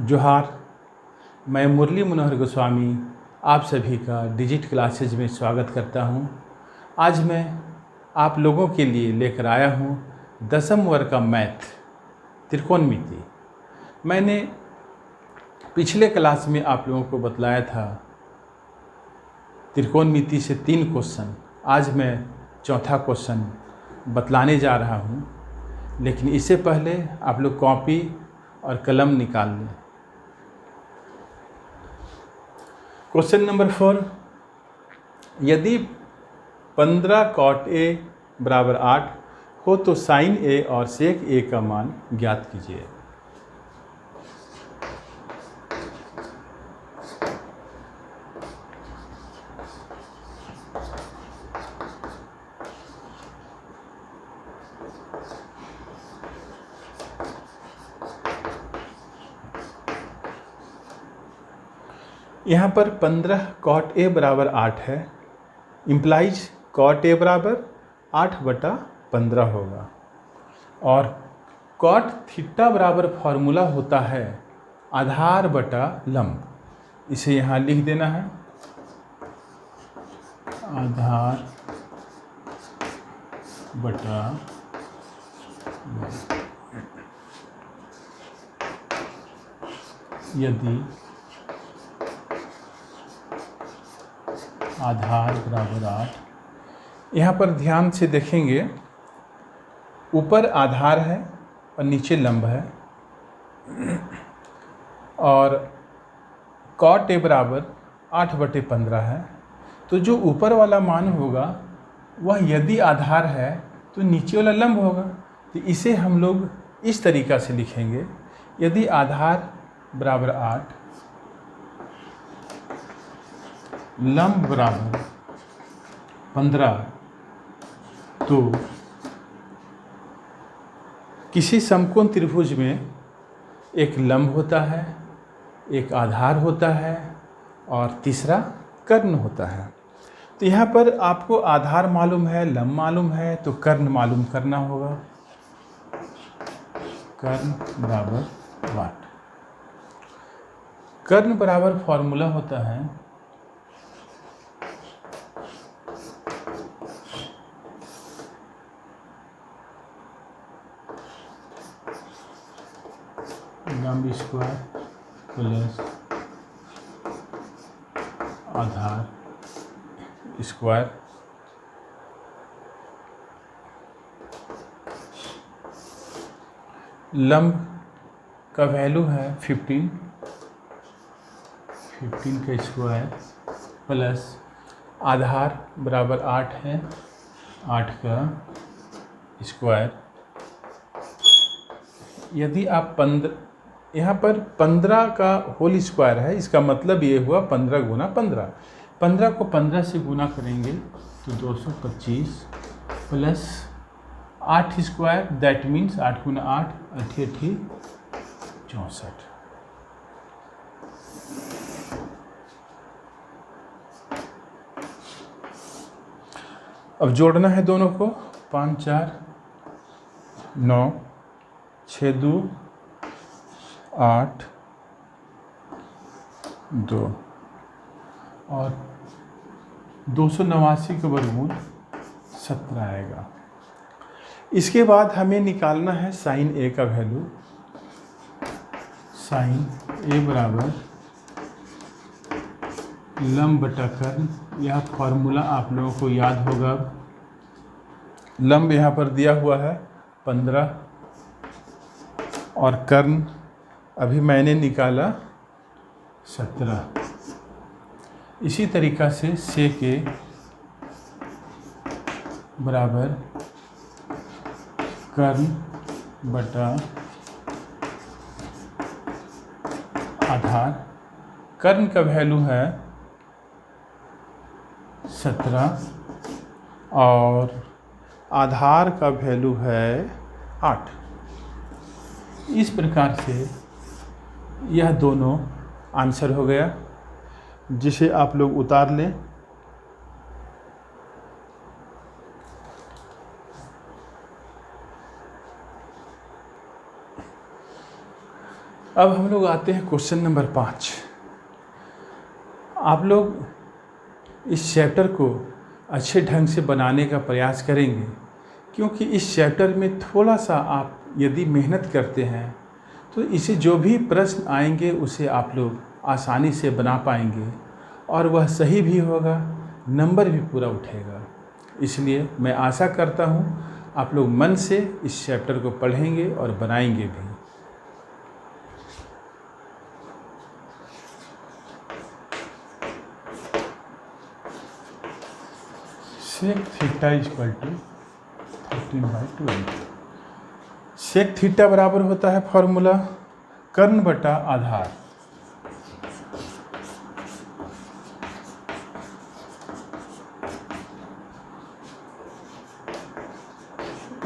जोहार। मैं मुरली मनोहर गोस्वामी आप सभी का डिजिट क्लासेज में स्वागत करता हूं। आज मैं आप लोगों के लिए लेकर आया हूं 10वीं वर्ग का मैथ त्रिकोणमिति। मैंने पिछले क्लास में आप लोगों को बतलाया था त्रिकोणमिति से 3 क्वेश्चन। आज मैं चौथा क्वेश्चन बतलाने जा रहा हूं, लेकिन इससे पहले आप लोग कॉपी और कलम निकाल लें। क्वेश्चन नंबर 4, यदि 15 cot A बराबर 8 हो तो sin A और sec A का मान ज्ञात कीजिए। यहाँ पर 15 cot A बराबर 8 है, इम्प्लाइज cot A बराबर 8/15 होगा। और cot थीटा बराबर फॉर्मूला होता है आधार बटा लंब। इसे यहाँ लिख देना है, आधार बटा लंब। यदि आधार बराबर 8, यहाँ पर ध्यान से देखेंगे, ऊपर आधार है और नीचे लंब है, और cot A बराबर 8/15 है। तो जो ऊपर वाला मान होगा वह यदि आधार है तो नीचे वाला लंब होगा। तो इसे हम लोग इस तरीक़ा से लिखेंगे, यदि आधार बराबर 8, लंब बराबर 15, तो किसी समकोण त्रिभुज में एक लंब होता है, एक आधार होता है और तीसरा कर्ण होता है। तो यहाँ पर आपको आधार मालूम है, लंब मालूम है, तो कर्ण मालूम करना होगा। कर्ण बराबर 8। कर्ण बराबर फॉर्मूला होता है लंब स्क्वायर प्लस आधार स्क्वायर। लंब का वैल्यू है 15 का स्क्वायर प्लस आधार बराबर 8 है, 8 का स्क्वायर। यदि आप यहाँ पर 15 का होल स्क्वायर है, इसका मतलब ये हुआ 15 गुना 15। 15 को 15 से गुना करेंगे तो 225 प्लस 8 स्क्वायर, दैट मीन्स 8 गुना 8, 8 64। अब जोड़ना है दोनों को, 5 4 9, 6 2 8 2 और 289 का वर्गमूल 17 आएगा। इसके बाद हमें निकालना है sin A का वैल्यू। sin A बराबर लंब बटा कर्ण। यह फॉर्मूला आप लोगों को याद होगा। लंब यहाँ पर दिया हुआ है 15 और कर्ण अभी मैंने निकाला 17। इसी तरीक़ा से sec A बराबर कर्ण बटा आधार। कर्ण का वैल्यू है 17 और आधार का वैल्यू है 8। इस प्रकार से यह दोनों आंसर हो गया, जिसे आप लोग उतार लें। अब हम लोग आते हैं क्वेश्चन नंबर 5। आप लोग इस चैप्टर को अच्छे ढंग से बनाने का प्रयास करेंगे, क्योंकि इस चैप्टर में थोड़ा सा आप यदि मेहनत करते हैं तो इसे जो भी प्रश्न आएंगे उसे आप लोग आसानी से बना पाएंगे और वह सही भी होगा, नंबर भी पूरा उठेगा। इसलिए मैं आशा करता हूँ आप लोग मन से इस चैप्टर को पढ़ेंगे और बनाएंगे भी। Sec theta equal to 13/12। Sec theta बराबर होता है फॉर्मूला कर्ण बटा आधार।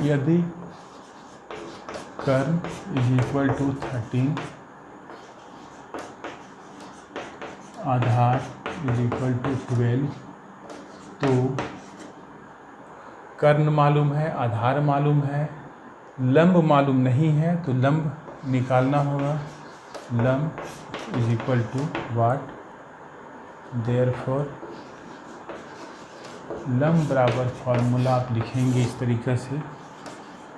यदि कर्ण इज इक्वल टू 13, आधार इज इक्वल टू 12, तो कर्ण मालूम है, आधार मालूम है, लंब मालूम नहीं है, तो लंब निकालना होगा। लंब is equal to what, therefore लंब बराबर फॉर्मूला आप लिखेंगे इस तरीक़े से,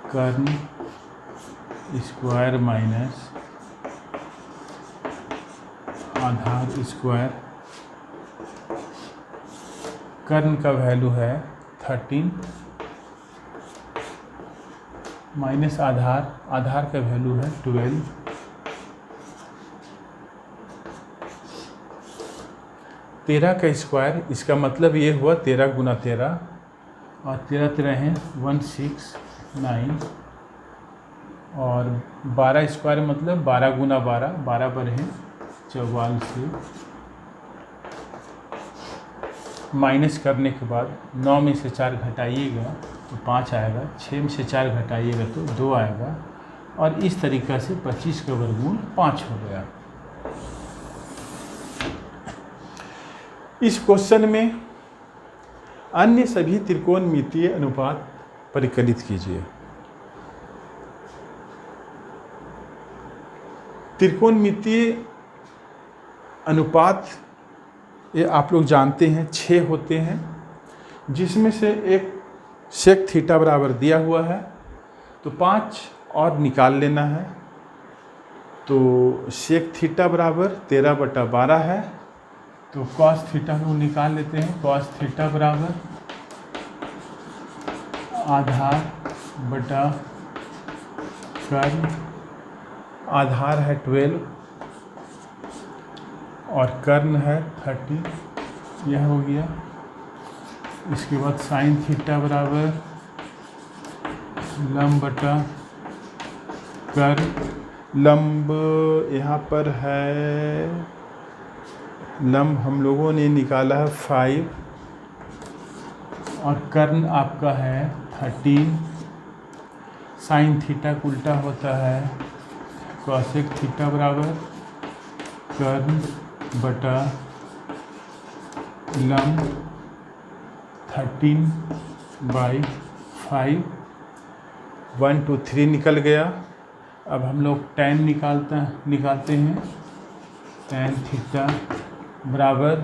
कर्ण स्क्वायर माइनस आधार स्क्वायर। कर्ण का वैल्यू है 13 माइनस आधार, आधार का वैल्यू है 12। 13 का स्क्वायर, इसका मतलब ये हुआ 13 गुना 13, और 13 13 हैं 169, और 12 स्क्वायर मतलब 12 गुना 12, 12 पर हैं 44। माइनस करने के बाद 9 में से 4 घटाइएगा तो 5 आएगा, 6 में से 4 घटाइएगा तो 2 आएगा, और इस तरीक़ा से 25 का वर्गमूल 5 हो गया। इस क्वेश्चन में अन्य सभी त्रिकोणमितीय अनुपात परिकलित कीजिए। त्रिकोणमितीय अनुपात ये आप लोग जानते हैं 6 होते हैं, जिसमें से एक सेक थीटा बराबर दिया हुआ है, तो 5 और निकाल लेना है। तो सेक थीटा बराबर 13/12 है, तो कॉस थीटा को निकाल लेते हैं। कॉस थीटा बराबर आधार बटा कर्ण, आधार है 12 और कर्ण है 30, यह हो गया। इसके बाद साइन थीटा बराबर लंब बटा कर्ण, लंब यहाँ पर है, लंब हम लोगों ने निकाला है 5, और कर्ण आपका है 13। साइन थीटा का उल्टा होता है कॉसेक थीटा बराबर कर्ण बटा लंब 13/5। 1 2 3 निकल गया। अब हम लोग tan निकालते हैं। tan थीटा बराबर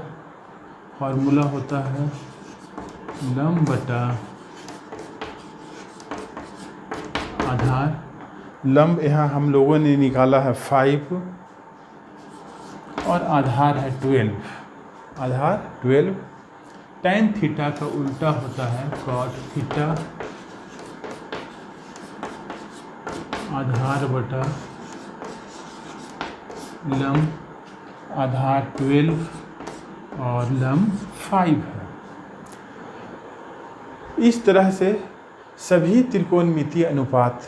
फॉर्मूला होता है लंब बटा आधार। लंब यहाँ हम लोगों ने निकाला है 5 और आधार है 12। आधार 12। tan थीटा का उल्टा होता है cot थीटा, आधार बटा लंब, आधार 12 और लंब 5 है। इस तरह से सभी त्रिकोणमितीय अनुपात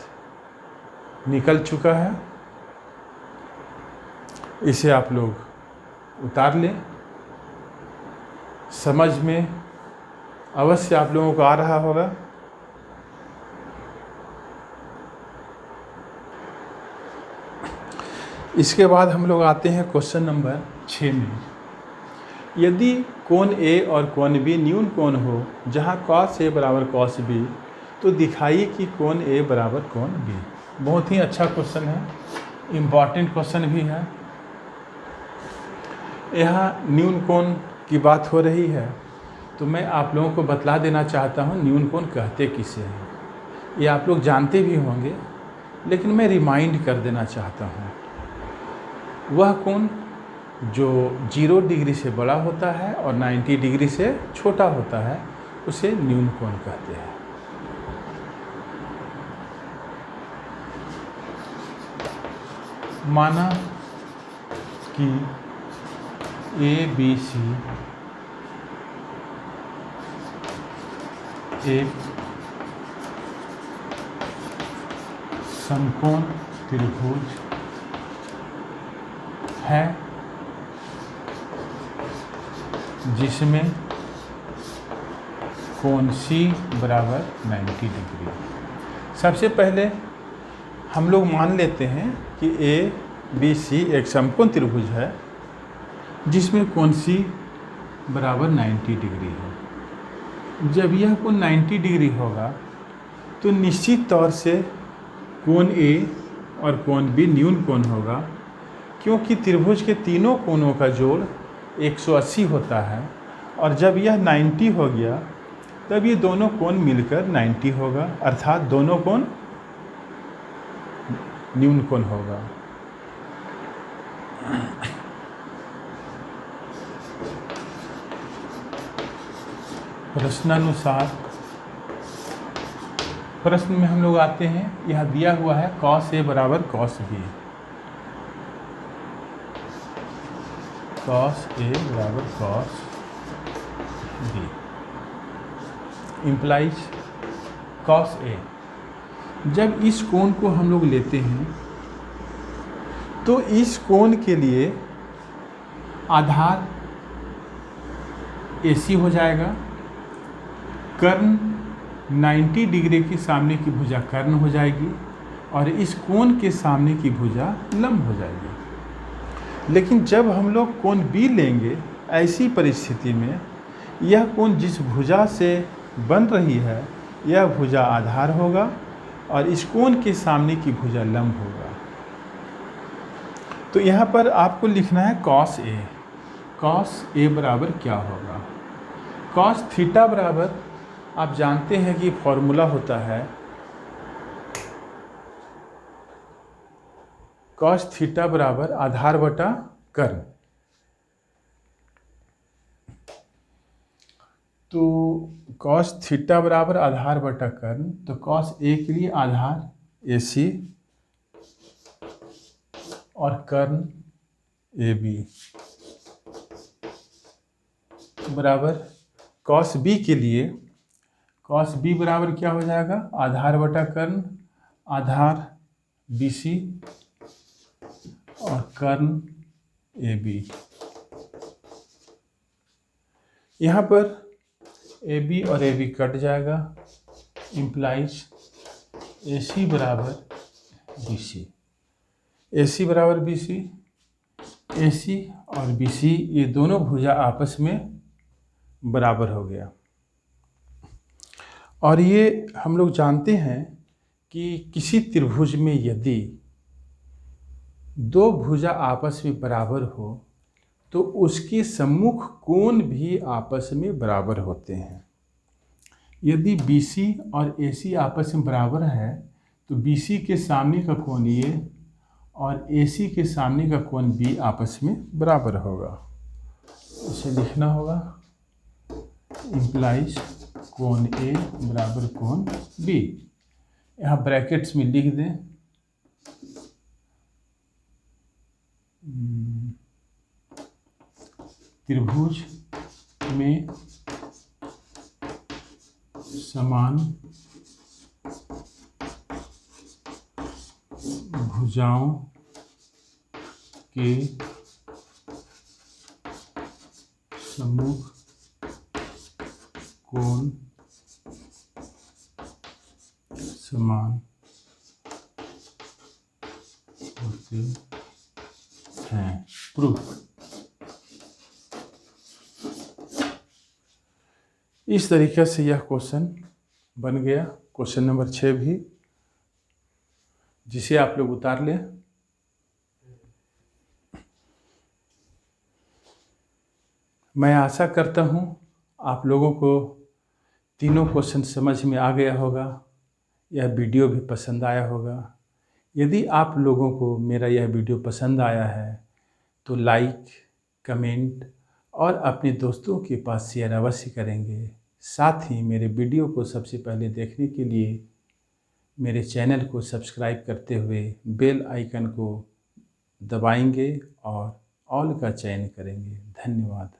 निकल चुका है। इसे आप लोग उतार लें। समझ में अवश्य आप लोगों को आ रहा होगा। इसके बाद हम लोग आते हैं क्वेश्चन नंबर 6 में। यदि कोण ए और कोण बी न्यून कोण हो जहां cos ए बराबर cos बी, तो दिखाइए कि कोण ए बराबर कोण बी। बहुत ही अच्छा क्वेश्चन है। इम्पॉर्टेंट क्वेश्चन भी है। यहाँ न्यून कोण की बात हो रही है, तो मैं आप लोगों को बतला देना चाहता हूँ न्यून कोण कहते किसे हैं। ये आप लोग जानते भी होंगे, लेकिन मैं रिमाइंड कर देना चाहता हूँ। वह कोण जो 0 डिग्री से बड़ा होता है और 90 डिग्री से छोटा होता है उसे न्यून कोण कहते हैं। माना कि ABC एक समकोण त्रिभुज है जिसमें कोण C बराबर 90 डिग्री। सबसे पहले हम लोग मान लेते हैं कि ABC एक समकोण त्रिभुज है जिसमें कोण C बराबर 90 डिग्री है। जब यह कोण 90 डिग्री होगा तो निश्चित तौर से कोण A और कोण B न्यून कोण होगा, क्योंकि त्रिभुज के तीनों कोणों का जोड़ 180 होता है, और जब यह 90 हो गया तब ये दोनों कोण मिलकर 90 होगा, अर्थात दोनों कोण न्यून कोण होगा। प्रश्नानुसार प्रश्न में हम लोग आते हैं, यह दिया हुआ है cos A बराबर cos B। cos A बराबर cos B implies cos A। जब इस कोण को हम लोग लेते हैं तो इस कोण के लिए आधार AC हो जाएगा, कर्ण 90 डिग्री के सामने की भुजा कर्ण हो जाएगी और इस कोण के सामने की भुजा लंब हो जाएगी। लेकिन जब हम लोग कोण B लेंगे, ऐसी परिस्थिति में यह कोण जिस भुजा से बन रही है यह भुजा आधार होगा और इस कोण के सामने की भुजा लंब होगा। तो यहाँ पर आपको लिखना है cos A। cos A बराबर क्या होगा? cos थीटा बराबर, आप जानते हैं कि फॉर्मूला होता है cos थीटा बराबर आधार बटा कर्ण। तो cos थीटा बराबर आधार बटा कर्ण, तो cos A के लिए आधार AC और कर्ण AB बराबर cos B के लिए cos B बराबर क्या हो जाएगा? आधार बटा कर्ण, आधार BC और कर्ण AB। यहाँ पर AB और AB कट जाएगा, इम्प्लाइज AC बराबर BC। AC बराबर BC, AC और BC ये दोनों भुजा आपस में बराबर हो गया। और ये हम लोग जानते हैं कि किसी त्रिभुज में यदि दो भुजा आपस में बराबर हो तो उसके सम्मुख कोण भी आपस में बराबर होते हैं। यदि BC और AC आपस में बराबर है तो BC के सामने का कोण A और AC के सामने का कोण B आपस में बराबर होगा। इसे लिखना होगा इम्प्लाइज कोण A बराबर कोण B। यहाँ ब्रैकेट्स में लिख दें त्रिभुज में समान भुजाओं के सम्मुख कोण समान होते हैं। प्रूफ। इस तरीके से यह क्वेश्चन बन गया, क्वेश्चन नंबर 6 भी, जिसे आप लोग उतार लें। मैं आशा करता हूँ आप लोगों को तीनों क्वेश्चन समझ में आ गया होगा। यह वीडियो भी पसंद आया होगा। यदि आप लोगों को मेरा यह वीडियो पसंद आया है तो लाइक, कमेंट और अपने दोस्तों के पास शेयर अवश्य करेंगे। साथ ही मेरे वीडियो को सबसे पहले देखने के लिए मेरे चैनल को सब्सक्राइब करते हुए बेल आइकन को दबाएंगे और ऑल का चयन करेंगे। धन्यवाद।